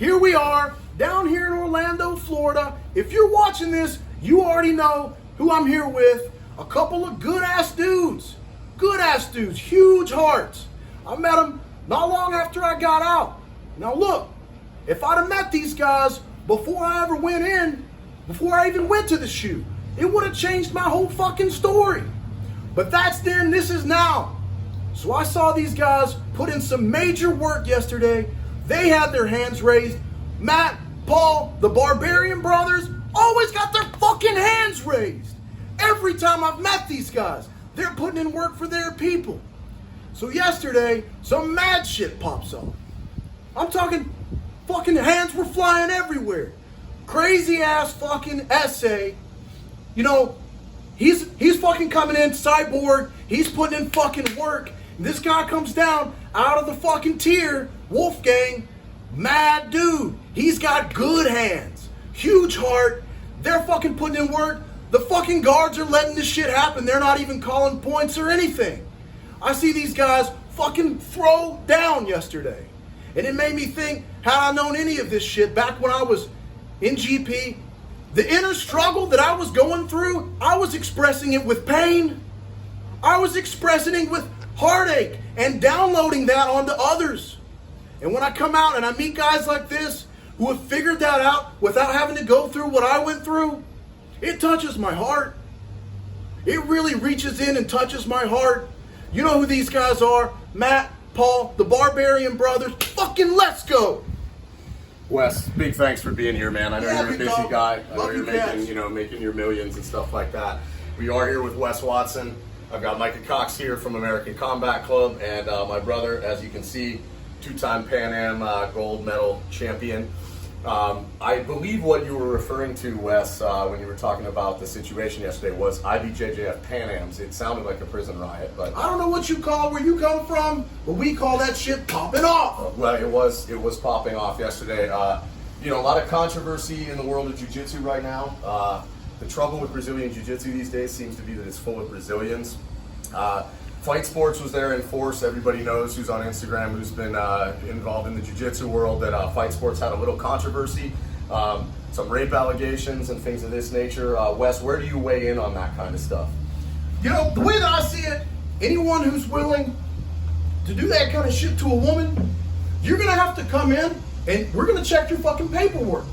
here we are, down here in Orlando, Florida. If you're watching this, you already know who I'm here with. A couple of good-ass dudes. Good-ass dudes, huge hearts. I met them not long after I got out. Now look, if I'd have met these guys before I ever went in, before I even went to the shoot, it would have changed my whole fucking story. But that's then, this is now. So I saw these guys put in some major work yesterday. They had their hands raised. Matt, Paul, the Barbarian brothers always got their fucking hands raised. Every time I've met these guys, they're putting in work for their people. So yesterday, some mad shit pops up. I'm talking fucking hands were flying everywhere. Crazy ass fucking essay. You know, he's fucking coming in, Cyborg, he's putting in fucking work. And this guy comes down out of the fucking tier, Wolfgang, mad dude. He's got good hands, huge heart. They're fucking putting in work. The fucking guards are letting this shit happen. They're not even calling points or anything. I see these guys fucking throw down yesterday. And it made me think, had I known any of this shit back when I was in GP, the inner struggle that I was going through, I was expressing it with pain. I was expressing it with heartache and downloading that onto others. And when I come out and I meet guys like this who have figured that out without having to go through what I went through, it touches my heart. It really reaches in and touches my heart. You know who these guys are? Matt, Paul, the Barbarian brothers. Fucking let's go. Wes, big thanks for being here, man. I know you're a busy guy. I know you're making your millions and stuff like that. We are here with Wes Watson. I've got Micah Cox here from American Combat Club, and my brother, as you can see, two-time Pan Am gold medal champion. I believe what you were referring to, Wes, when you were talking about the situation yesterday was IBJJF Pan Ams. It sounded like a prison riot, but I don't know what you call where you come from, but we call that shit popping off. Well, it was popping off yesterday. You know, a lot of controversy in the world of jiu-jitsu right now. The trouble with Brazilian jiu-jitsu these days seems to be that it's full of Brazilians. Fight Sports was there in force. Everybody knows who's on Instagram, who's been involved in the jiu-jitsu world, that Fight Sports had a little controversy, some rape allegations and things of this nature. Wes, where do you weigh in on that kind of stuff? You know, the way that I see it, anyone who's willing to do that kind of shit to a woman, you're going to have to come in and we're going to check your fucking paperwork.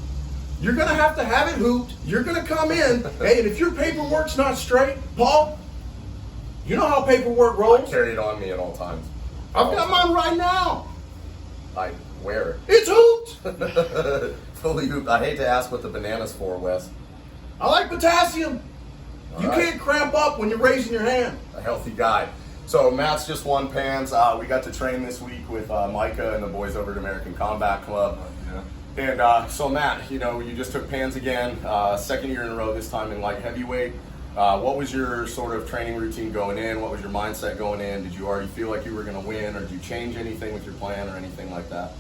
You're going to have it hooped. You're going to come in, and if your paperwork's not straight, Paul, you know how paperwork rolls. I carry it on me at all times. I've got mine right now. I wear it. It's hooped. Fully hooped. I hate to ask what the banana's for, Wes. I like potassium. You can't cramp up when you're raising your hand. A healthy guy. So Matt's just won Pans. We got to train this week with Micah and the boys over at American Combat Club. And so Matt, you know, you just took Pans again, second year in a row, this time in light heavyweight. What was your sort of training routine going in? What was your mindset going in? Did you already feel like you were going to win, or did you change anything with your plan or anything like that?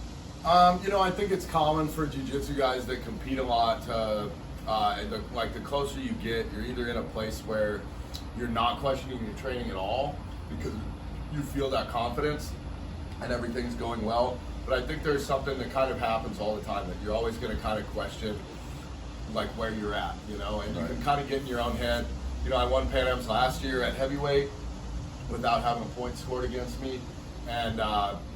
You know, I think it's common for jiu-jitsu guys that compete a lot to, the closer you get, you're either in a place where you're not questioning your training at all because you feel that confidence and everything's going well. But I think there's something that kind of happens all the time, that you're always going to kind of question like where you're at, you know, and you can kind of get in your own head. You know, I won Pan Am's last year at heavyweight without having a point scored against me, and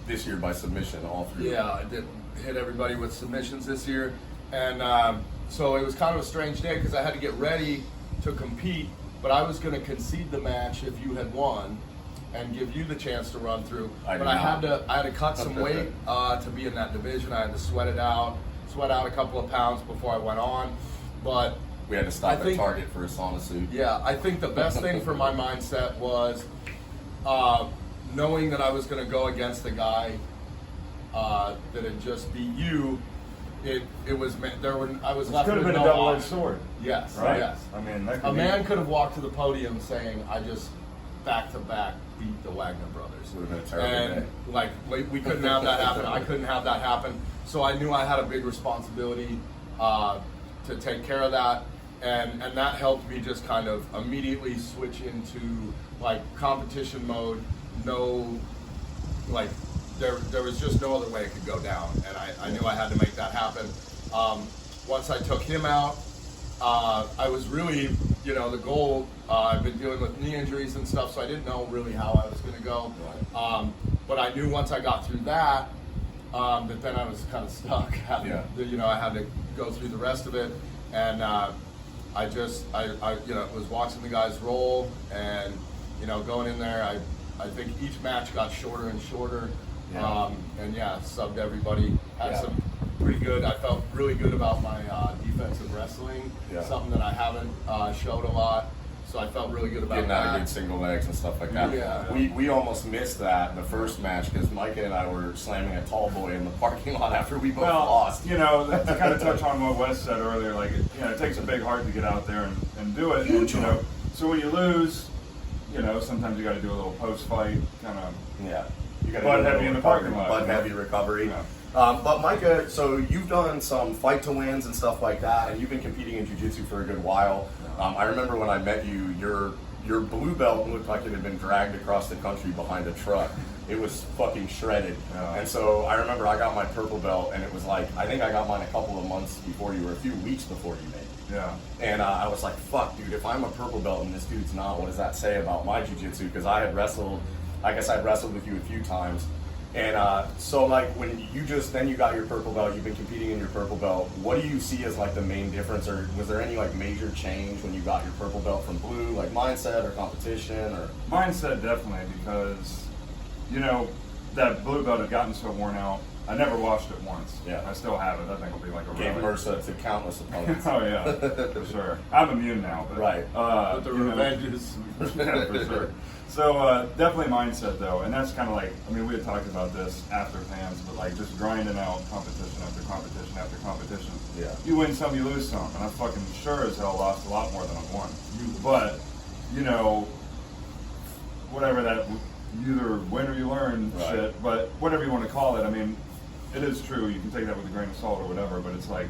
this year by submission, all three. Yeah, I did hit everybody with submissions this year, and so it was kind of a strange day because I had to get ready to compete, but I was going to concede the match if you had won and give you the chance to run through. But I had to cut some weight to be in that division. I had to sweat out a couple of pounds before I went on, but we had to stop at Target for a sauna suit. Yeah, I think the best thing for my mindset was knowing that I was going to go against a guy that had just beat you. It was I was left with no option. Could have been a double-edged sword. Yes, right? Yes. I mean, that a man could have walked to the podium saying, "I just back-to-back beat the Wagner brothers." Would have been a terrible day. Like we couldn't have that happen. I couldn't have that happen. So I knew I had a big responsibility to take care of that, and that helped me just kind of immediately switch into like competition mode. No, like there was just no other way it could go down, and I knew I had to make that happen. Once I took him out, I was really, the goal. I've been dealing with knee injuries and stuff, so I didn't know really how I was going to go. Right. But I knew once I got through that, that then I was kind of stuck. I had to go through the rest of it, and I was watching the guys roll, and going in there, I think each match got shorter and shorter, subbed everybody. Had some pretty good. I felt really good about my defensive wrestling, something that I haven't showed a lot. So I felt really good about getting that. out of good single legs and stuff like that. Yeah. We almost missed that the first match because Micah and I were slamming a tall boy in the parking lot after we both lost. To kind of touch on what Wes said earlier, like it takes a big heart to get out there and do it. Huge and, heart. So when you lose, sometimes you got to do a little post-fight kind of. Yeah. You got butt heavy in the parking lot. Butt heavy recovery. Yeah. But Micah, so you've done some fight to wins and stuff like that, and you've been competing in jiu-jitsu for a good while. I remember when I met you, your blue belt looked like it had been dragged across the country behind a truck. It was fucking shredded. Yeah. And so I remember I got my purple belt, and it was like, I think I got mine a couple of months before you, or a few weeks before you made. Yeah. And I was like, fuck, dude, if I'm a purple belt and this dude's not, what does that say about my jiu-jitsu? Because I'd wrestled with you a few times. And so like when you got your purple belt, you've been competing in your purple belt, what do you see as like the main difference, or was there any like major change when you got your purple belt from blue, like mindset or competition or? Mindset definitely, because that blue belt had gotten so worn out. I never washed it once. Yeah. I still have it. I think it'll be like a Gave relic. MRSA to countless opponents. Oh yeah, for sure. I'm immune now, but Right. But the revenge is yeah, for sure. So definitely mindset though, and that's kind of like, we had talked about this after Pans, but like just grinding out competition after competition after competition. Yeah. You win some, you lose some, and I fucking sure as hell lost a lot more than I've won. But whatever that, you either win or you learn shit, but whatever you want to call it, it is true. You can take that with a grain of salt or whatever, but it's like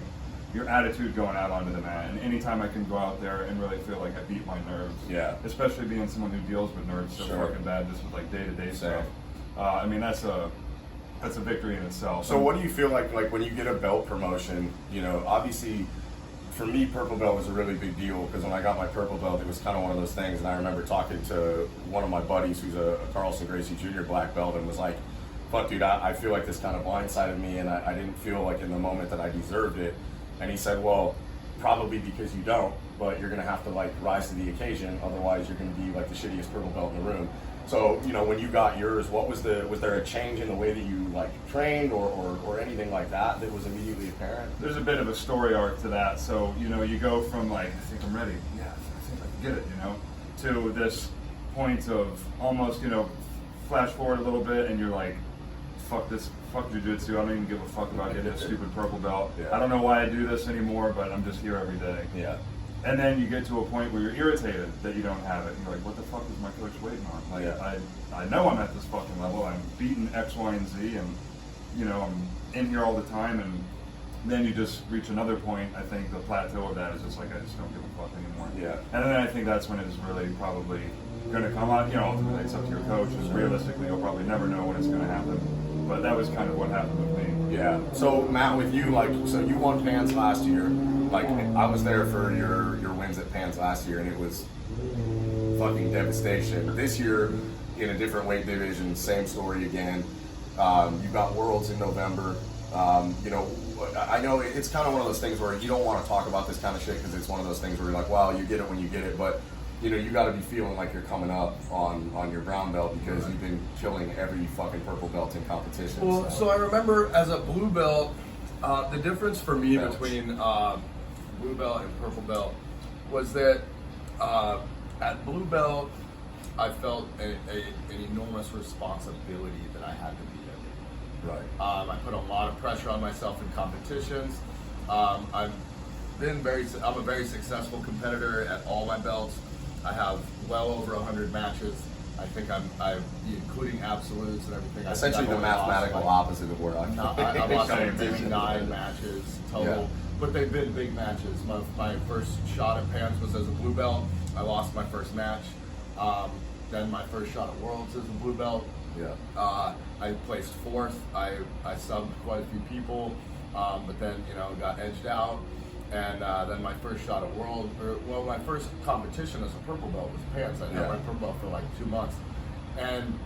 your attitude going out onto the mat. And anytime I can go out there and really feel like I beat my nerves, especially being someone who deals with nerves so fucking bad, just with like day-to-day stuff. That's a victory in itself. So what do you feel like when you get a belt promotion? Obviously, for me, purple belt was a really big deal because when I got my purple belt, it was kind of one of those things. And I remember talking to one of my buddies who's a Carlson Gracie Jr. black belt and was like, fuck, dude, I feel like this kind of blindsided me, and I didn't feel like in the moment that I deserved it. And he said, well, probably because you don't, but you're going to have to like rise to the occasion, otherwise you're going to be like the shittiest purple belt in the room. So, when you got yours, was there a change in the way that you like trained or anything like that was immediately apparent? There's a bit of a story arc to that. So, you go from like, I think I'm ready, I think I can get it, to this point of almost, flash forward a little bit and you're like, fuck jiu-jitsu, I don't even give a fuck about getting a stupid purple belt. Yeah. I don't know why I do this anymore, but I'm just here every day. Yeah. And then you get to a point where you're irritated that you don't have it. And you're like, what the fuck is my coach waiting on? Like, I know I'm at this fucking level. I'm beating X, Y, and Z, and I'm in here all the time. And then you just reach another point. I think the plateau of that is just like, I just don't give a fuck anymore. Yeah. And then I think that's when it is really probably going to come out. Ultimately it's up to your coach. And realistically, you'll probably never know when it's going to happen. But that was kind of what happened with me. Yeah. So Matt, with you, so you won Pans last year. I was there for your wins at Pans last year, and it was fucking devastation. This year, in a different weight division, same story again. You got Worlds in November. I know it's kind of one of those things where you don't want to talk about this kind of shit because it's one of those things where you're like, well, you get it when you get it, but you got to be feeling like you're coming up on your brown belt because you've been killing every fucking purple belt in competition. Well, so I remember as a blue belt, the difference for me between blue belt and purple belt was that at blue belt, I felt an enormous responsibility that I had to beat everyone. Right. I put a lot of pressure on myself in competitions. I'm a very successful competitor at all my belts. I have well over 100 matches. I think I'm including absolutes and everything. Essentially the mathematical opposite of where I'm. I lost maybe 9 matches total, but they've been big matches. My first shot at Pans was as a blue belt. I lost my first match. Then my first shot at Worlds as a blue belt. Yeah. I placed fourth. I subbed quite a few people, but then got edged out. And then my first shot at my first competition as a purple belt was pants. I had my purple belt for like 2 months, and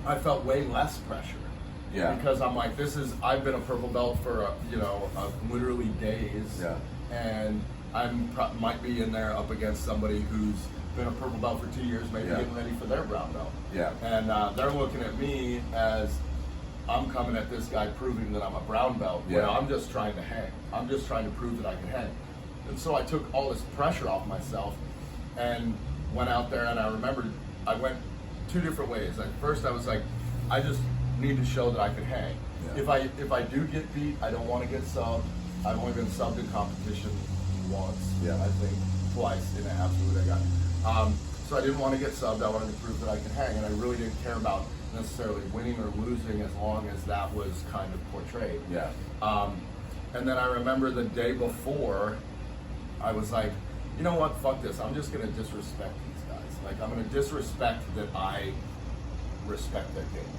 I felt way less pressure. Yeah. Because I'm like, I've been a purple belt for literally days. Yeah. And might be in there up against somebody who's been a purple belt for 2 years, maybe getting ready for their brown belt. Yeah. And they're looking at me as I'm coming at this guy proving that I'm a brown belt. Yeah. I'm just trying to hang. I'm just trying to prove that I can hang. And so I took all this pressure off myself and went out there, and I remembered I went 2 different ways. Like first I was like, I just need to show that I can hang. Yeah. If I do get beat, I don't want to get subbed. I've only been subbed in competition once. Yeah. I think twice in an absolute I got. So I didn't want to get subbed. I wanted to prove that I could hang, and I really didn't care about necessarily winning or losing as long as that was kind of portrayed. Yeah. And then I remember the day before, I was like, you know what, fuck this. I'm just going to disrespect these guys. Like, I'm going to disrespect that I respect their game.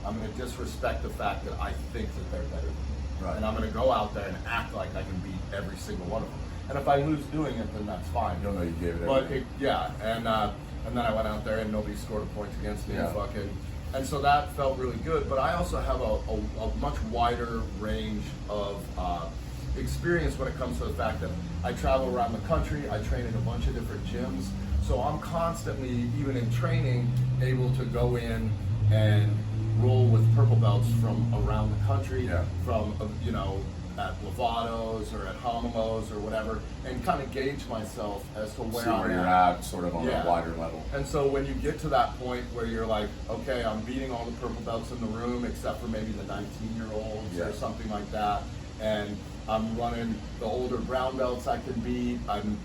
I'm going to disrespect the fact that I think that they're better than me. Right. And I'm going to go out there and act like I can beat every single one of them. And if I lose doing it, then that's fine. You'll know you gave it But everything. and then I went out there and nobody scored a point against me. Yeah. And so that felt really good. But I also have a much wider range of experience when it comes to the fact that I travel around the country. I train in a bunch of different gyms. So I'm constantly, even in training, able to go in and roll with purple belts from around the country, from at Lovato's or at Homolo's or whatever, and kind of gauge myself as to where I'm you're at, sort of on Yeah. a wider level. And so when you get to that point where you're like, okay, I'm beating all the purple belts in the room except for maybe the 19-year-olds or something like that, and I'm running the older brown belts I can beat. I'm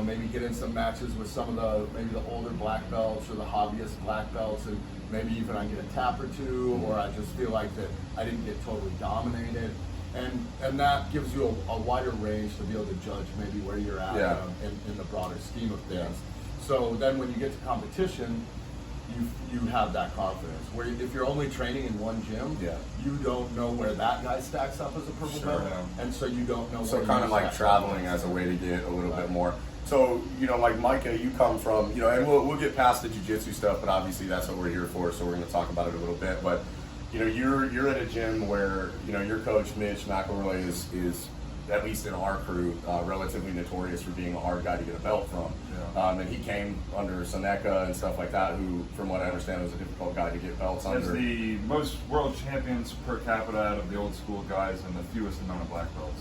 maybe get in some matches with some of maybe the older black belts or the hobbyist black belts, and maybe even I get a tap or two, or I just feel like that I didn't get totally dominated. And that gives you a wider range to be able to judge maybe where you're at in the broader scheme of things. So then when you get to competition, you have that confidence. Where if you're only training in one gym, you don't know where that guy stacks up as a purple belt, and so you don't know. So kind of like traveling as a way to get a little bit more. So like Micah, you come from and we'll get past the jiu-jitsu stuff, but obviously that's what we're here for. So we're going to talk about it a little bit, but. You're at a gym where your coach Mitch McElroy is at least in our crew relatively notorious for being a hard guy to get a belt from. And he came under Seneca and stuff like that, who, from what I understand, was a difficult guy to get belts under. Has the most world champions per capita out of the old school guys and the fewest amount of black belts.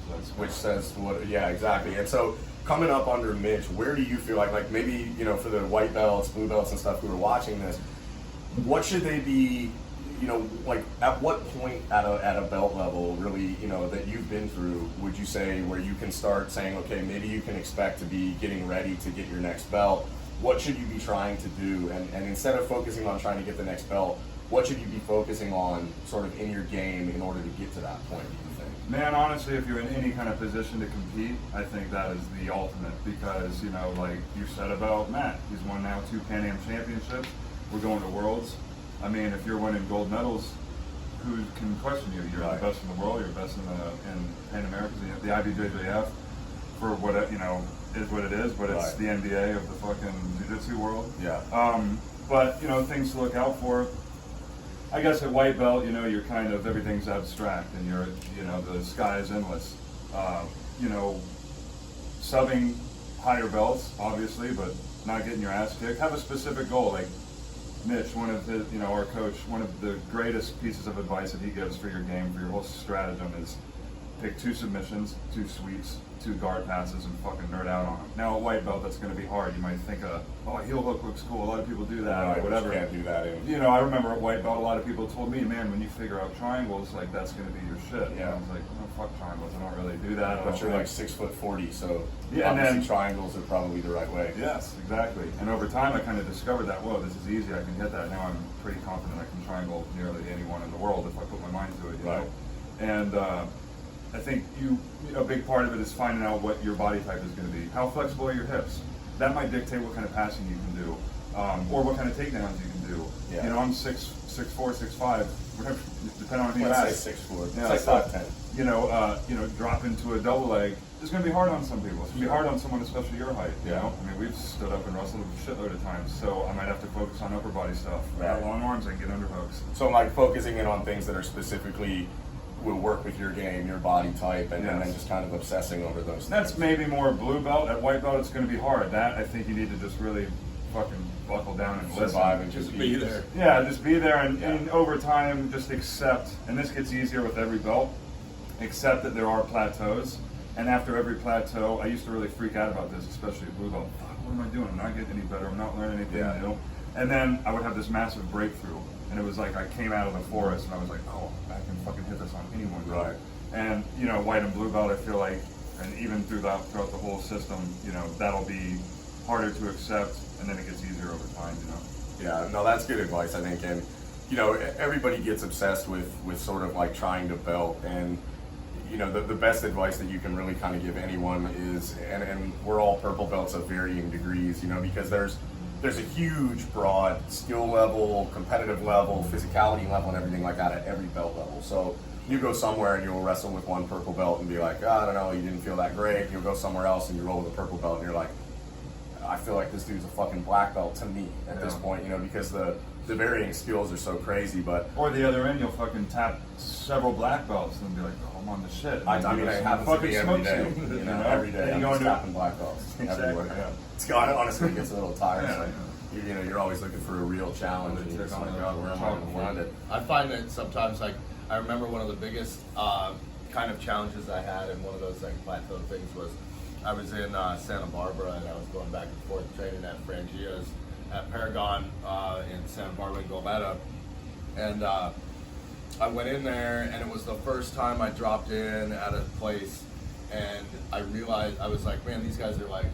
So that's which says what? Yeah, exactly. And so coming up under Mitch, where do you feel like maybe for the white belts, blue belts, and stuff who are watching this, what should they be? Like at what point at a belt level, really, that you've been through, would you say where you can start saying, okay, maybe you can expect to be getting ready to get your next belt? What should you be trying to do? And instead of focusing on trying to get the next belt, what should you be focusing on sort of in your game in order to get to that point, do you think? Man, honestly, if you're in any kind of position to compete, I think that is the ultimate because, like you said about Matt, he's won now 2 Pan Am championships. We're going to Worlds. I mean, if you're winning gold medals, who can question you? You're the best in the world. You're the best in Pan Americans, the IBJJF, for what is what it is. But it's the NBA of the fucking jiu-jitsu world. Yeah. But things to look out for. I guess at white belt, you're kind of everything's abstract, and you're the sky is endless. Subbing higher belts, obviously, but not getting your ass kicked. Have a specific goal, like. Mitch, one of his, our coach, one of the greatest pieces of advice that he gives for your game, for your whole stratagem is pick 2 submissions, 2 sweeps, 2 guard passes, and fucking nerd out on them. Now at white belt, that's going to be hard. You might think, heel hook looks cool. A lot of people do that, or whatever. Can't do that. I remember at white belt, a lot of people told me, man, when you figure out triangles, like that's going to be your shit. Yeah. And I was like, fuck triangles. I don't really do that. But you're like 6'40", so obviously and triangles are probably the right way. Yes, exactly. And over time, I kind of discovered that, whoa, this is easy. I can hit that. Now I'm pretty confident I can triangle nearly anyone in the world if I put my mind to it. You know? And I think a big part of it is finding out what your body type is going to be. How flexible are your hips? That might dictate what kind of passing you can do. or what kind of takedowns you can do. Yeah. You know, I'm 6'4", 6'5", whatever, depending on who you Let's ask. say 6'4". Yeah, It's like 5'10". You know, drop into a double leg. It's going to be hard on some people. It's going to be hard on someone, especially your height. You know, I mean, we've stood up and wrestled a shitload of times, so I might have to focus on upper body stuff. Right. Long arms and get underhooks. So like focusing in on things that are specifically will work with your game, your body type, and then just kind of obsessing over those things. That's maybe more blue belt. At white belt, it's going to be hard. That, I think you need to just really fucking buckle down and survive listen. and just be there. Yeah, just be there and over time just accept, and this gets easier with every belt, accept that there are plateaus. And after every plateau, I used to really freak out about this, especially at blue belt. Fuck, what am I doing? I'm not getting any better. I'm not learning anything new. And then I would have this massive breakthrough. And it was like I came out of the forest and I was like, oh, I can fucking hit this on anyone. Right. And, you know, white and blue belt, I feel like, and even throughout the whole system, you know, that'll be harder to accept, and then it gets easier over time, you know? Yeah, no, that's good advice, I think. And, you know, everybody gets obsessed with sort of like trying to belt. And, you know, the best advice that you can really kind of give anyone is, and we're all purple belts of varying degrees, you know, because there's a huge, broad skill level, competitive level, physicality level, and everything like that at every belt level. So you go somewhere and you'll wrestle with one purple belt and be like, I don't know, you didn't feel that great. You'll go somewhere else and you roll with a purple belt and you're like, I feel like this dude's a fucking black belt to me at this point, you know, because the varying skills are so crazy. But or the other end, you'll fucking tap several black belts and be like, oh, I'm on the shit. I mean, it happens to me every day. You know, every day I'm just tapping black belts. Exactly. It's honestly gets a little tiresome. You know, you're always looking for a real challenge. And you're just like, oh, where am I going to find it? I find that sometimes, like, I remember one of the biggest kind of challenges I had in one of those like plateau things was I was in Santa Barbara and I was going back and forth training at Frangia's at Paragon in Santa Barbara and Gometa. And I went in there and it was the first time I dropped in at a place and I realized, I was like, man, these guys are like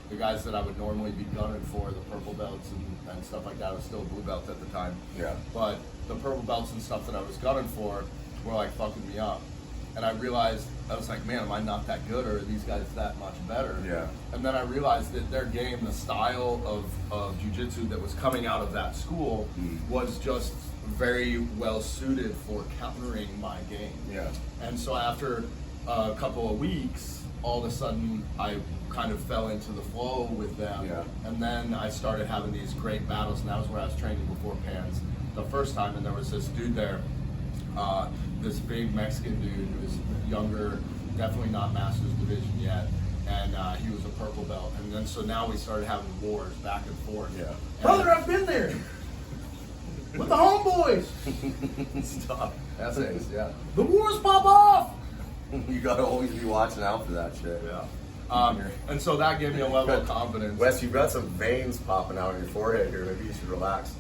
the guys that I would normally be gunning for, the purple belts and stuff like that. I was still a blue belt at the time. Yeah. But the purple belts and stuff that I was gunning for were like fucking me up. And I realized, I was like, man, am I not that good, or are these guys that much better? Yeah. And then I realized that their game, the style of jiu-jitsu that was coming out of that school was just very well suited for countering my game. Yeah. And so after a couple of weeks, all of a sudden I kind of fell into the flow with them. Yeah. And then I started having these great battles, and that was where I was training before Pans the first time, and there was this dude there, this big Mexican dude who was younger, definitely not Masters Division yet, and he was a purple belt. And then so now we started having wars back and forth. Yeah. Brother, I've been there with the homeboys. Stop. Essays, yeah. The wars pop off. You gotta always be watching out for that shit. Yeah. And so that gave me a level of confidence. Wes, you've got some veins popping out on your forehead here. Maybe you should relax.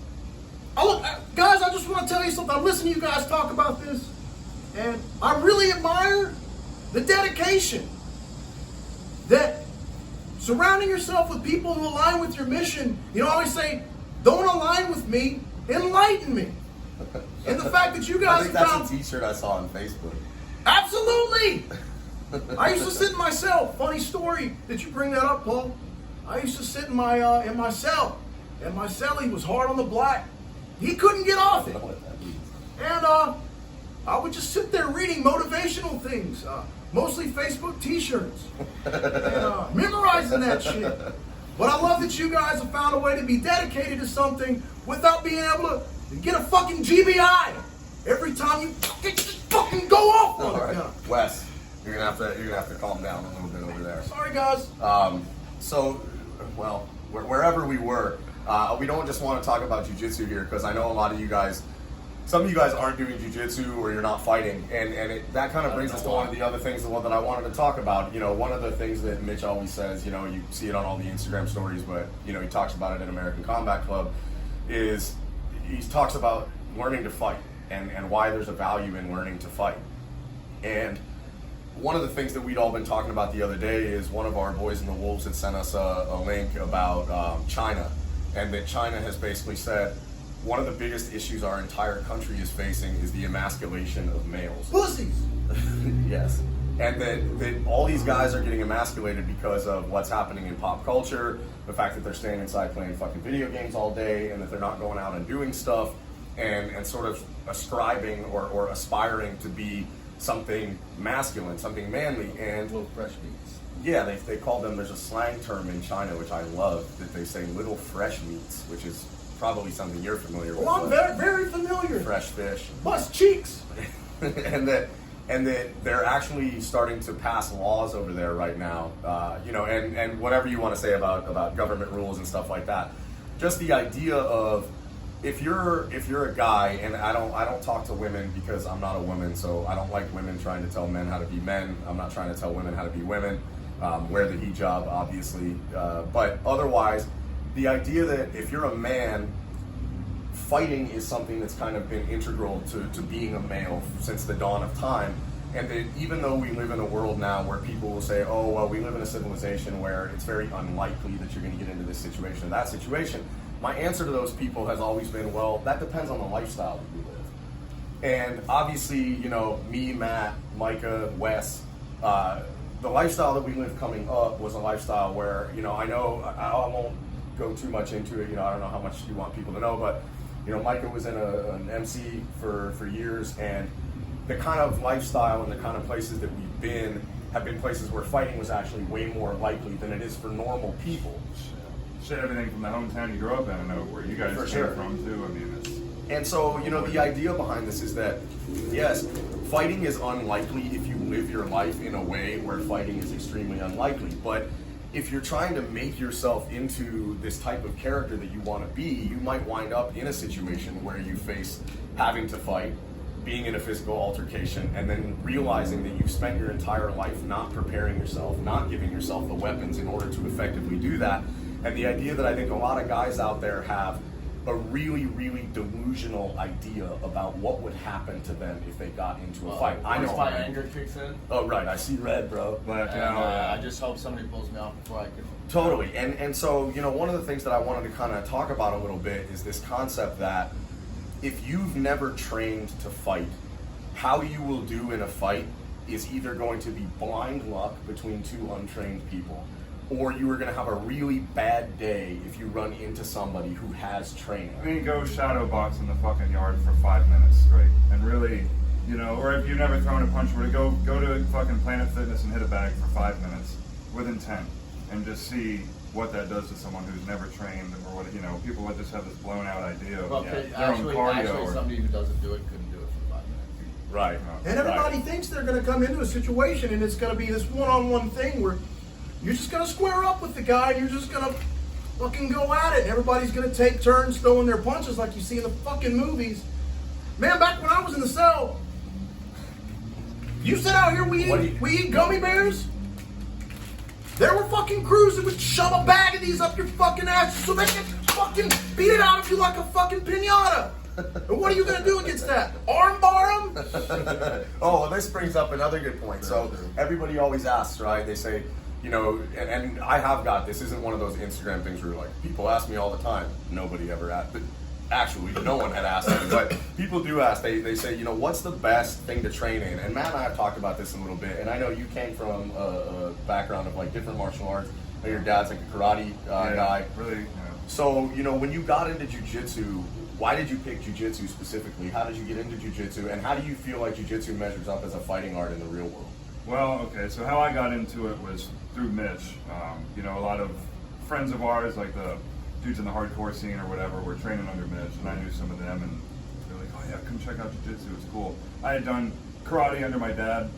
Oh, guys, I just want to tell you something. I'm listening to you guys talk about this, and I really admire the dedication that surrounding yourself with people who align with your mission. You know, I always say, don't align with me, enlighten me. And the fact that you I guys think have that's found... a t-shirt I saw on Facebook. Absolutely! I used to sit in my cell. Funny story that you bring that up, Paul. I used to sit in my cell, and my cellie was hard on the black. He couldn't get off I it. don't know what that means. And I would just sit there reading motivational things, mostly Facebook t-shirts, and memorizing that shit. But I love that you guys have found a way to be dedicated to something without being able to get a fucking GBI every time you fucking go off on All it. right. Yeah. Wes, you're gonna have to calm down a little bit over there. Sorry, guys. Well, wherever we were, we don't just want to talk about jiu-jitsu here, because I know a lot of you guys, some of you guys aren't doing jiu-jitsu or you're not fighting, and that kind of brings us to one of the other things that I wanted to talk about. You know, one of the things that Mitch always says, you know, you see it on all the Instagram stories, but, you know, he talks about it at American Combat Club, is he talks about learning to fight and why there's a value in learning to fight. And one of the things that we'd all been talking about the other day is one of our boys in the Wolves had sent us a link about China, and that China has basically said one of the biggest issues our entire country is facing is the emasculation of males. Pussies. Yes. and that all these guys are getting emasculated because of what's happening in pop culture, the fact that they're staying inside playing fucking video games all day, and that they're not going out and doing stuff and sort of ascribing or aspiring to be something masculine, something manly. And Little fresh meats. yeah, they call them, there's a slang term in China which I love, that they say little fresh meats, which is probably something you're familiar with. Well, I'm very, very familiar. Fresh fish. Bust cheeks. and that they're actually starting to pass laws over there right now, you know, and whatever you want to say about government rules and stuff like that. Just the idea of, if you're a guy, and I don't talk to women because I'm not a woman, so I don't like women trying to tell men how to be men. I'm not trying to tell women how to be women. Wear the hijab, obviously, but otherwise, the idea that if you're a man, fighting is something that's kind of been integral to being a male since the dawn of time. And that even though we live in a world now where people will say, oh, well, we live in a civilization where it's very unlikely that you're going to get into this situation or that situation, my answer to those people has always been, well, that depends on the lifestyle that you live. And obviously, you know, me, Matt, Micah, Wes, the lifestyle that we lived coming up was a lifestyle where, you know, I won't go too much into it, you know, I don't know how much you want people to know, but, you know, Micah was in an MC for years, and the kind of lifestyle and the kind of places that we've been have been places where fighting was actually way more likely than it is for normal people. Shit, everything from the hometown you grew up in, I know where you guys came from too. I mean, it's... And so, you know, the idea behind this is that, yes, fighting is unlikely if you live your life in a way where fighting is extremely unlikely. But if you're trying to make yourself into this type of character that you want to be, you might wind up in a situation where you face having to fight, being in a physical altercation, and then realizing that you've spent your entire life not preparing yourself, not giving yourself the weapons in order to effectively do that. And the idea that I think a lot of guys out there have a really, really delusional idea about what would happen to them if they got into a fight. I know my anger kicks in. Oh, right. I see red, bro. But, I just hope somebody pulls me off before I can. Totally. And so, you know, one of the things that I wanted to kind of talk about a little bit is this concept that if you've never trained to fight, how you will do in a fight is either going to be blind luck between two untrained people, or you are going to have a really bad day if you run into somebody who has training. I mean, go shadow box in the fucking yard for 5 minutes straight, and really, you know, or if you've never thrown a punch, go to fucking Planet Fitness and hit a bag for 5 minutes with intent, and just see what that does to someone who's never trained, or what, you know, people would just have this blown out idea of their own cardio. Actually, somebody who doesn't do it couldn't do it for 5 minutes. Right. And everybody thinks they're going to come into a situation and it's going to be this one-on-one thing where you're just going to square up with the guy and you're just going to fucking go at it. And everybody's going to take turns throwing their punches like you see in the fucking movies. Man, back when I was in the cell, you sit out here, we eat gummy bears. There were fucking crews that would shove a bag of these up your fucking ass so they could fucking beat it out of you like a fucking piñata. And what are you going to do against that? Arm bar them? Oh, well, this brings up another good point. So everybody always asks, right? They say, you know, and I have got, this isn't one of those Instagram things where like, people ask me all the time. Nobody ever asked, but actually no one had asked me, but people do ask. They say, you know, what's the best thing to train in? And Matt and I have talked about this a little bit, and I know you came from a background of like different martial arts. I know your dad's like a karate guy. Really, yeah. So, you know, when you got into jiu-jitsu, why did you pick jiu-jitsu specifically? How did you get into jiu-jitsu, and how do you feel like jiu-jitsu measures up as a fighting art in the real world? Well, okay, so how I got into it was through Mitch. You know, a lot of friends of ours, like the dudes in the hardcore scene or whatever, were training under Mitch, and I knew some of them, and they're like, oh yeah, come check out jiu-jitsu, it's cool. I had done karate under my dad,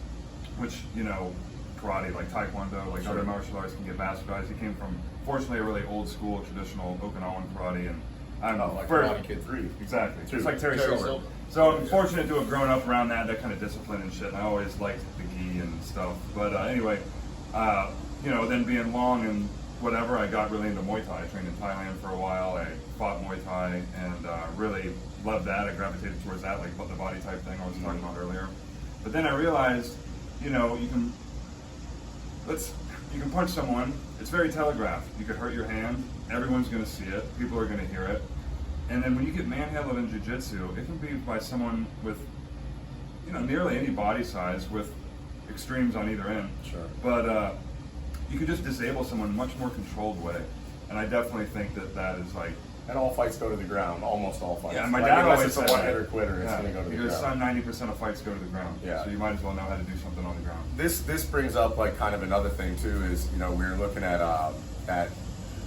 which, you know, karate, like taekwondo, like other martial arts can get bastardized. He came from, fortunately, a really old school, traditional Okinawan karate, and I don't know, like Karate Kid 3. Exactly. It's like Terry Silver. So I'm fortunate to have grown up around that kind of discipline and shit, and I always liked the gi and stuff. But anyway, you know, then being long and whatever, I got really into Muay Thai. I trained in Thailand for a while. I fought Muay Thai and really loved that. I gravitated towards that, like the body type thing I was talking about earlier. But then I realized, you know, you can punch someone. It's very telegraphed. You could hurt your hand. Everyone's going to see it. People are going to hear it. And then when you get manhandled in jiu-jitsu, it can be by someone with, you know, nearly any body size with extremes on either end. Sure. But you could just disable someone in a much more controlled way. And I definitely think that is like. And all fights go to the ground. Almost all fights. Yeah, my Like, dad unless always it's a said one-hitter that. quitter, it's Yeah, going to go to the because ground. 90% of fights go to the ground. Yeah. So you might as well know how to do something on the ground. This brings up like kind of another thing too. Is we were looking at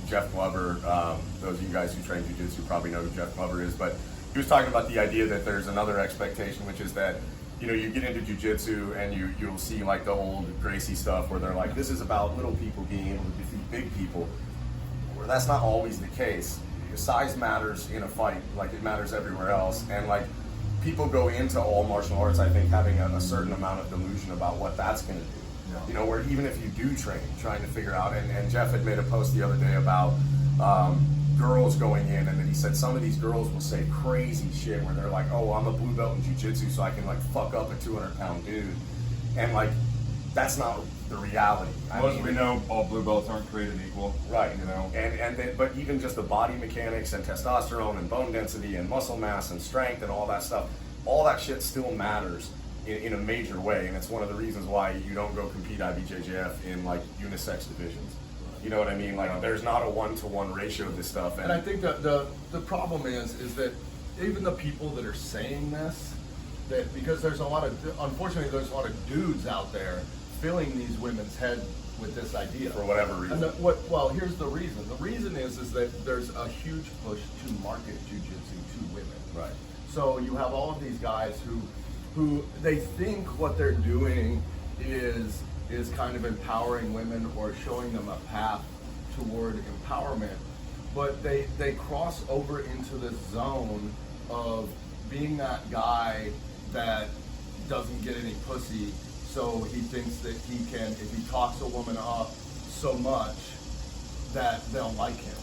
Jeff Glover. Those of you guys who train jiu-jitsu probably know who Jeff Glover is, but he was talking about the idea that there's another expectation, which is that you get into jiu-jitsu and you'll see like the old Gracie stuff where they're like, this is about little people being able to defeat big people. Where that's not always the case. Size matters in a fight, like it matters everywhere else, and like people go into all martial arts, I think, having a certain amount of delusion about what that's going to do. Yeah. Where even if you do train, trying to figure out, and Jeff had made a post the other day about girls going in, and then he said some of these girls will say crazy shit where they're like, oh, I'm a blue belt in jiu-jitsu, so I can like fuck up a 200-pound dude, and like that's not the reality. We know all blue belts aren't created equal. Right. And then, but even just the body mechanics and testosterone and bone density and muscle mass and strength and all that stuff, all that shit still matters in a major way, and it's one of the reasons why you don't go compete IBJJF in like unisex divisions. You know what I mean? Like there's not a 1-to-1 ratio of this stuff. And I think that the problem is that even the people that are saying this, that because unfortunately there's a lot of dudes out there filling these women's head with this idea For whatever reason. And here's the reason. The reason is that there's a huge push to market jiu-jitsu to women. Right. So you have all of these guys who they think what they're doing is kind of empowering women or showing them a path toward empowerment, but they cross over into this zone of being that guy that doesn't get any pussy. So he thinks that he can, if he talks a woman up so much, that they'll like him,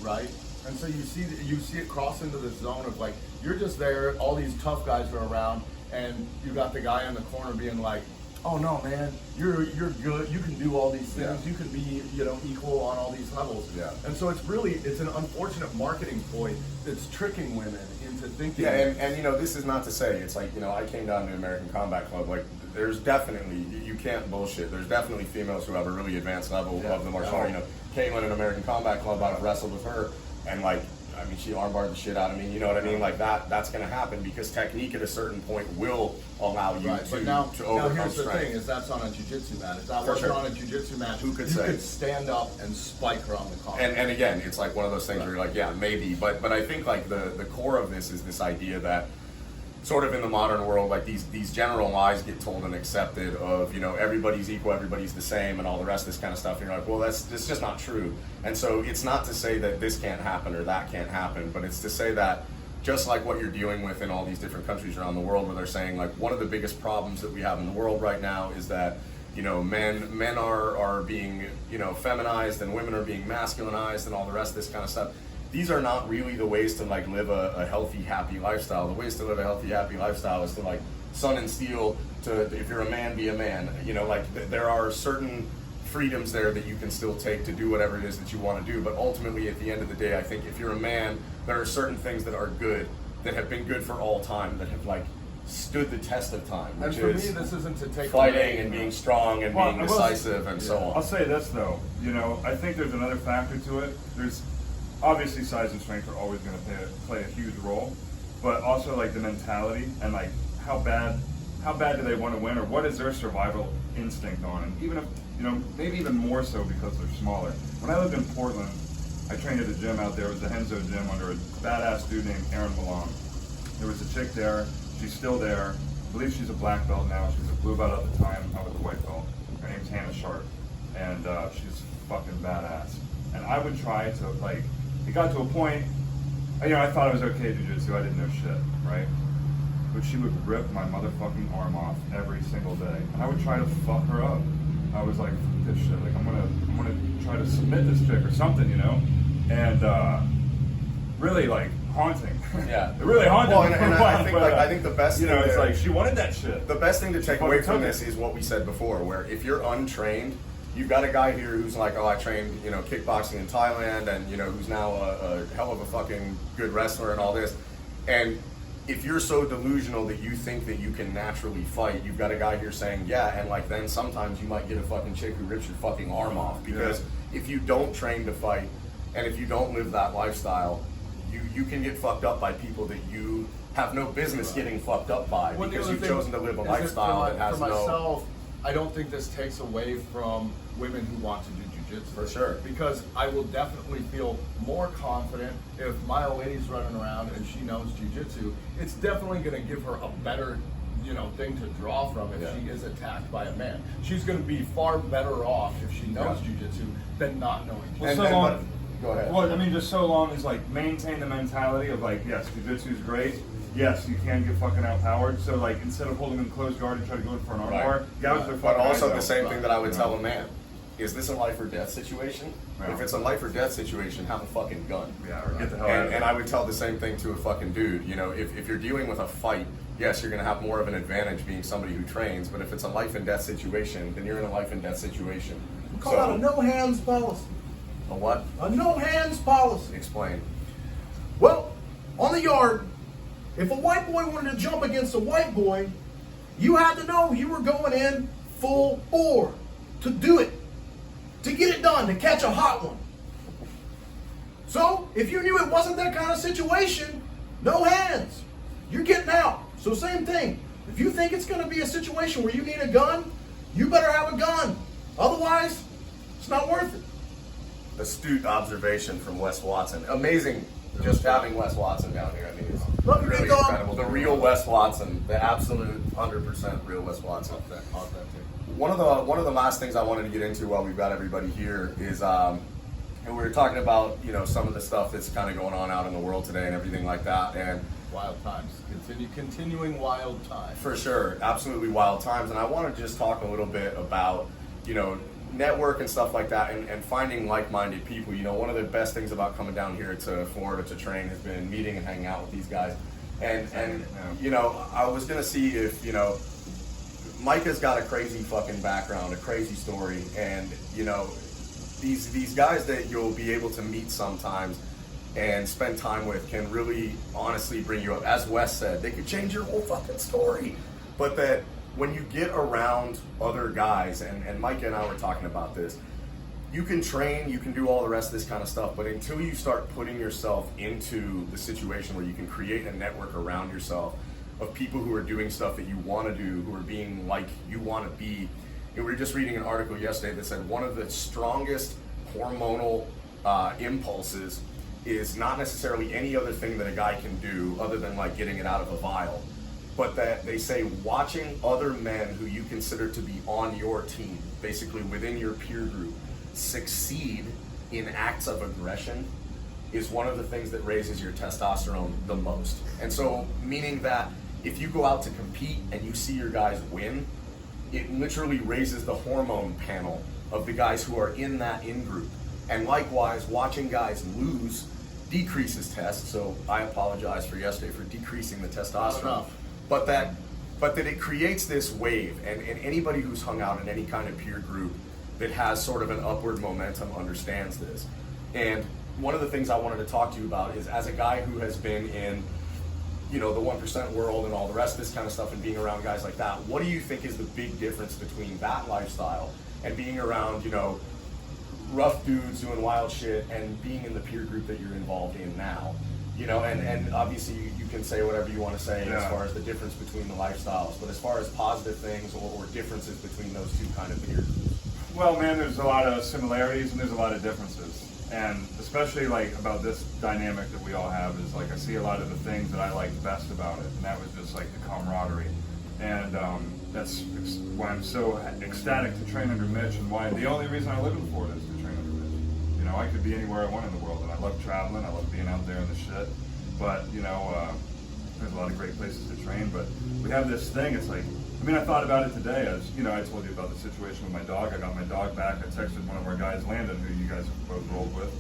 right? And so you see it cross into this zone of like, you're just there, all these tough guys are around, and you got the guy in the corner being like, oh no, man, you're good, you can do all these things, you can be, equal on all these levels. Yeah. And so it's an unfortunate marketing ploy that's tricking women into thinking. Yeah, and this is not to say, it's like, I came down to American Combat Club, like, there's definitely, you can't bullshit, there's definitely females who have a really advanced level of the martial art. Caitlin in American Combat Club, I've wrestled with her, and like, she armbarred the shit out of me, you know what I mean? Like that's gonna happen because technique at a certain point will allow you Right, to but now overcome here's strength. the thing: is that's on a jiu-jitsu mat. If that For wasn't sure. on a jiu-jitsu mat, Who could you say? could stand up and spike her on the collar. And again, it's like one of those things where you're like, yeah, maybe, but I think like the core of this is this idea that sort of in the modern world, like these general lies get told and accepted of, everybody's equal, everybody's the same, and all the rest of this kind of stuff. And you're like, well, that's just not true. And so it's not to say that this can't happen or that can't happen, but it's to say that just like what you're dealing with in all these different countries around the world, where they're saying like one of the biggest problems that we have in the world right now is that men are being feminized and women are being masculinized and all the rest of this kind of stuff. These are not really the ways to like live a healthy, happy lifestyle. The ways to live a healthy, happy lifestyle is to like sun and steel, to if you're a man, be a man. There are certain freedoms there that you can still take to do whatever it is that you want to do. But ultimately, at the end of the day, I think if you're a man, there are certain things that are good, that have been good for all time, that have like stood the test of time. And Which for is me, this isn't to take fighting away, and being strong and being decisive and so I'll on. say this though, I think there's another factor to it. There's obviously size and strength are always going to play a huge role, but also like the mentality and like how bad do they want to win, or what is their survival instinct on? And even if maybe even more so because they're smaller. When I lived in Portland, I trained at a gym out there. It was the Henzo gym under a badass dude named Aaron Malone. There was a chick there. She's still there. I believe she's a black belt now. She's a blue belt at the time. I was a white belt. Her name's Hannah Sharp, and she's fucking badass. And I would try to like. It got to a point. I thought it was okay jiu-jitsu. I didn't know shit, right? But she would rip my motherfucking arm off every single day, and I would try to fuck her up. I was like, this shit. Like I'm gonna try to submit this chick or something, and really like haunting. Yeah, it really haunted well, me. and I think the best thing it's there, like she wanted that shit. the best thing to take fucking away from took it. this is what we said before, where if you're untrained, you've got a guy here who's like, oh, I trained, kickboxing in Thailand, and who's now a hell of a fucking good wrestler and all this, and if you're so delusional that you think that you can naturally fight, you've got a guy here saying, yeah, and like then sometimes you might get a fucking chick who rips your fucking arm off. Because if you don't train to fight, and if you don't live that lifestyle, you can get fucked up by people that you have no business getting fucked up by, because you've chosen to live a lifestyle that has for no... myself, I don't think this takes away from women who want to do jiu-jitsu. For sure. Because I will definitely feel more confident if my old lady's running around and she knows jiu-jitsu. It's definitely going to give her a better, thing to draw from if she is attacked by a man. She's going to be far better off if she knows jiu-jitsu than not knowing jiu-jitsu. Go ahead. Well, I mean, just so long as like maintain the mentality of like, yes, jiu-jitsu is great. Yes, you can get fucking outpowered. So like, instead of holding them closed guard and try to go for an arm bar, gouge their fucking But also eyes the out. same thing that I would tell a man. Is this a life or death situation? Yeah. If it's a life or death situation, have a fucking gun. Yeah, or get the hell out of And it. I would tell the same thing to a fucking dude. If you're dealing with a fight, yes, you're going to have more of an advantage being somebody who trains. But if it's a life and death situation, then you're in a life and death situation. We call that a no hands policy. A what? A no hands policy. Explain. Well, on the yard, if a white boy wanted to jump against a white boy, you had to know you were going in full bore to do it, to get it done, to catch a hot one. So, if you knew it wasn't that kind of situation, no hands. You're getting out. So same thing. If you think it's going to be a situation where you need a gun, you better have a gun. Otherwise, it's not worth it. Astute observation from Wes Watson. Amazing just having Wes Watson down here. I mean, it's Love you, really big dog. incredible. The real Wes Watson, the absolute 100% real Wes Watson. Authentic. One of the last things I wanted to get into while we've got everybody here is, and we were talking about some of the stuff that's kind of going on out in the world today and everything like that, and Wild times. Continuing wild times. for sure, absolutely wild times. And I want to just talk a little bit about network and stuff like that, and finding like-minded people. One of the best things about coming down here to Florida to train has been meeting and hanging out with these guys. And I was gonna see if Micah's got a crazy fucking background, a crazy story, and these guys that you'll be able to meet sometimes and spend time with can really honestly bring you up. As Wes said, they could change your whole fucking story. But that when you get around other guys, and Micah and I were talking about this, you can train, you can do all the rest of this kind of stuff, but until you start putting yourself into the situation where you can create a network around yourself of people who are doing stuff that you want to do, who are being like you want to be. We were just reading an article yesterday that said one of the strongest hormonal impulses is not necessarily any other thing that a guy can do other than like getting it out of a vial, but that they say watching other men who you consider to be on your team, basically within your peer group, succeed in acts of aggression is one of the things that raises your testosterone the most. And so, meaning that if you go out to compete and you see your guys win, it literally raises the hormone panel of the guys who are in that in-group. And likewise, watching guys lose decreases test, so I apologize for yesterday for decreasing the testosterone. But that it creates this wave, and anybody who's hung out in any kind of peer group that has sort of an upward momentum understands this. And one of the things I wanted to talk to you about is, as a guy who has been in the 1% world and all the rest of this kind of stuff and being around guys like that, what do you think is the big difference between that lifestyle and being around, rough dudes doing wild shit and being in the peer group that you're involved in now? And obviously you can say whatever you want to say as far as the difference between the lifestyles, but as far as positive things or differences between those two kind of peer groups. Well, man, there's a lot of similarities and there's a lot of differences. And especially like about this dynamic that we all have is like I see a lot of the things that I like best about it, and that was just like the camaraderie. And that's why I'm so ecstatic to train under Mitch, and why the only reason I live in Florida is to train under Mitch. I could be anywhere I want in the world, and I love traveling, I love being out there in the shit. But there's a lot of great places to train, but we have this thing. It's like, I thought about it today. As I told you about the situation with my dog. I got my dog back. I texted one of our guys, Landon, who you guys have both rolled with,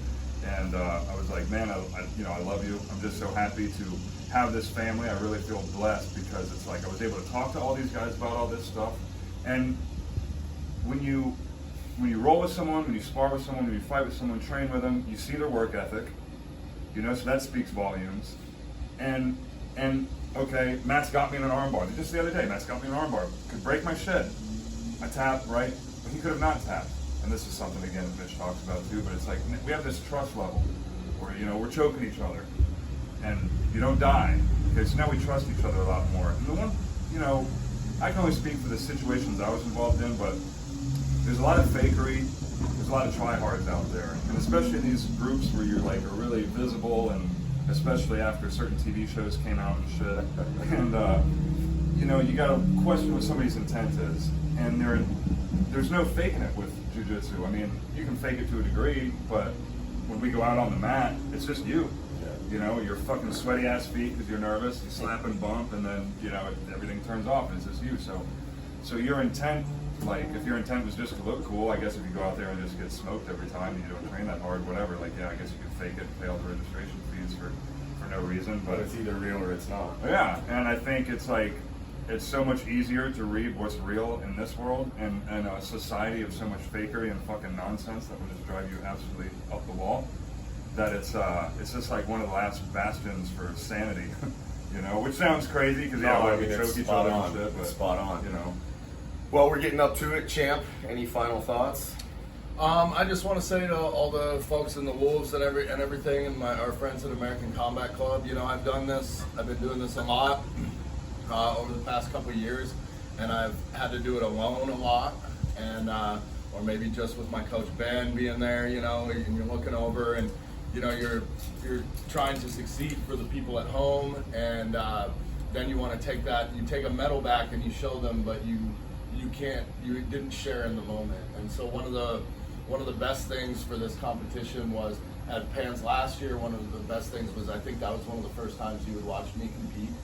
and I was like, man, I love you. I'm just so happy to have this family. I really feel blessed because it's like I was able to talk to all these guys about all this stuff. And when you roll with someone, when you spar with someone, when you fight with someone, train with them, you see their work ethic. So that speaks volumes. And And okay, Matt's got me in an armbar. Just the other day, Matt's got me in an armbar. Could break my shit. I tap, right? But he could have not tapped. And this is something, again, that Mitch talks about too, but it's like, we have this trust level where, you know, we're choking each other. And you don't die. Okay, so now we trust each other a lot more. And the one, you know, I can only speak for the situations I was involved in, but there's a lot of fakery, there's a lot of tryhards out there. And especially in these groups where you're like, are really visible, and especially after certain TV shows came out and shit. And, you know, you gotta question what somebody's intent is. And there's no faking it with jiu-jitsu. I mean, you can fake it to a degree, but when we go out on the mat, it's just you. You know, your fucking sweaty ass feet because you're nervous, you slap and bump, and then, you know, everything turns off, and it's just you. So your intent, like, if your intent was just to look cool, I guess if you go out there and just get smoked every time and you don't train that hard, whatever, like, yeah, I guess you could fake it and pay all the registration fees for no reason. But it's either real or it's not. Yeah, and I think it's like, it's so much easier to read what's real in this world, and a society of so much fakery and fucking nonsense that will just drive you absolutely up the wall, that it's just like one of the last bastions for sanity, you know, which sounds crazy because we choke each other and shit, but spot on, you know. Well, we're getting up to it, champ. Any final thoughts? I just want to say to all the folks in the Wolves and everything, and our friends at American Combat Club, you know, I've been doing this a lot over the past couple of years, and I've had to do it alone a lot, and or maybe just with my coach Ben being there, you know, and you're looking over, and you know, you're trying to succeed for the people at home, and then you want to take a medal back and you show them, but you didn't share in the moment. And so one of the best things for this competition was at Pans last year. One of the best things was, I think that was one of the first times you would watch me compete,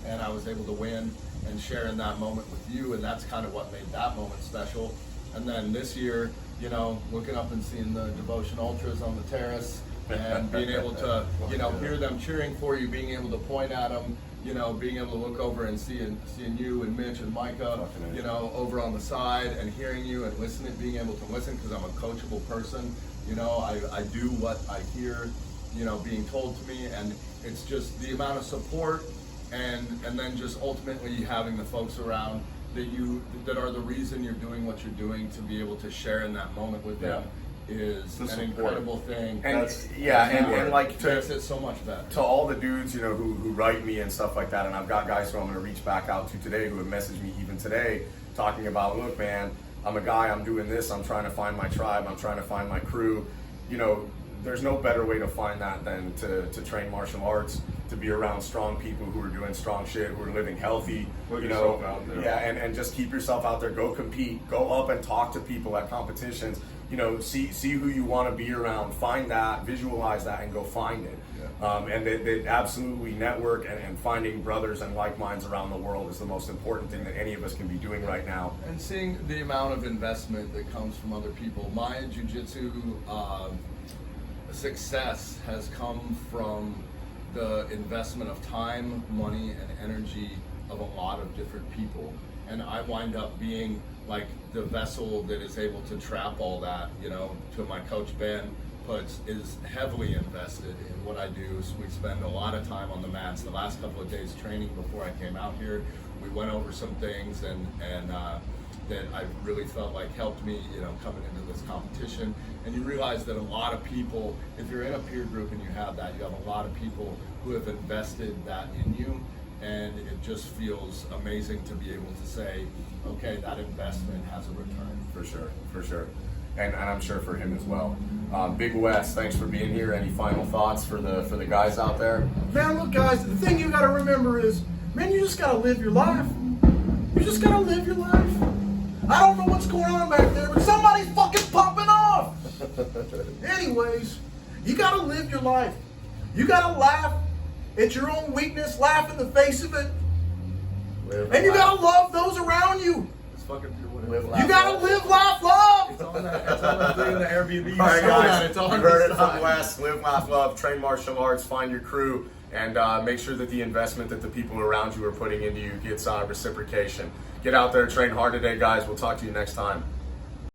and I was able to win and share in that moment with you, and that's kind of what made that moment special. And then this year, you know, looking up and seeing the Devotion Ultras on the terrace, and being able to, you know, hear them cheering for you, being able to point at them, you know, being able to look over and seeing you and Mitch and Micah, you know, over on the side, and hearing you and listening, being able to listen, because I'm a coachable person, you know, I do what I hear, you know, being told to me, and it's just the amount of support, and then just ultimately having the folks around that are the reason you're doing what you're doing, to be able to share in that moment with them is an incredible thing. And and like makes it so much better. To all the dudes, you know, who write me and stuff like that, and I've got guys who I'm going to reach back out to today who have messaged me even today talking about, look, man, I'm a guy, I'm doing this, I'm trying to find my tribe, I'm trying to find my crew. You know, there's no better way to find that than to train martial arts, to be around strong people who are doing strong shit, who are living healthy. Put you yourself know, out there. Yeah, and just keep yourself out there. Go compete. Go up and talk to people at competitions. You know, see who you want to be around. Find that, visualize that, and go find it. Yeah. And they absolutely network, and finding brothers and like minds around the world is the most important thing that any of us can be doing right now. And seeing the amount of investment that comes from other people. My jiu-jitsu success has come from the investment of time, money, and energy of a lot of different people. And I wind up being like the vessel that is able to trap all that, you know, to my coach Ben is heavily invested in what I do. So we spend a lot of time on the mats. The last couple of days training before I came out here, we went over some things and that I really felt like helped me, you know, coming into this competition. And you realize that a lot of people, if you're in a peer group and you have that, you have a lot of people who have invested that in you. And it just feels amazing to be able to say, okay, that investment has a return. For sure. And I'm sure for him as well. Big Wes, thanks for being here. Any final thoughts for the guys out there? Man, look, guys, the thing you gotta remember is, man, you just gotta live your life. You just gotta live your life. I don't know what's going on back there, but somebody's fucking popping off. Anyways, you gotta live your life. You gotta laugh at your own weakness, laugh in the face of it. And you gotta love those around you. It's fucking pure. You gotta live, laugh, love. It's on that thing in the Airbnb. All right, guys, It's on you heard it the from side. Wes. Live, laugh, love. Train martial arts. Find your crew, and make sure that the investment that the people around you are putting into you gets reciprocation. Get out there, train hard today, guys. We'll talk to you next time.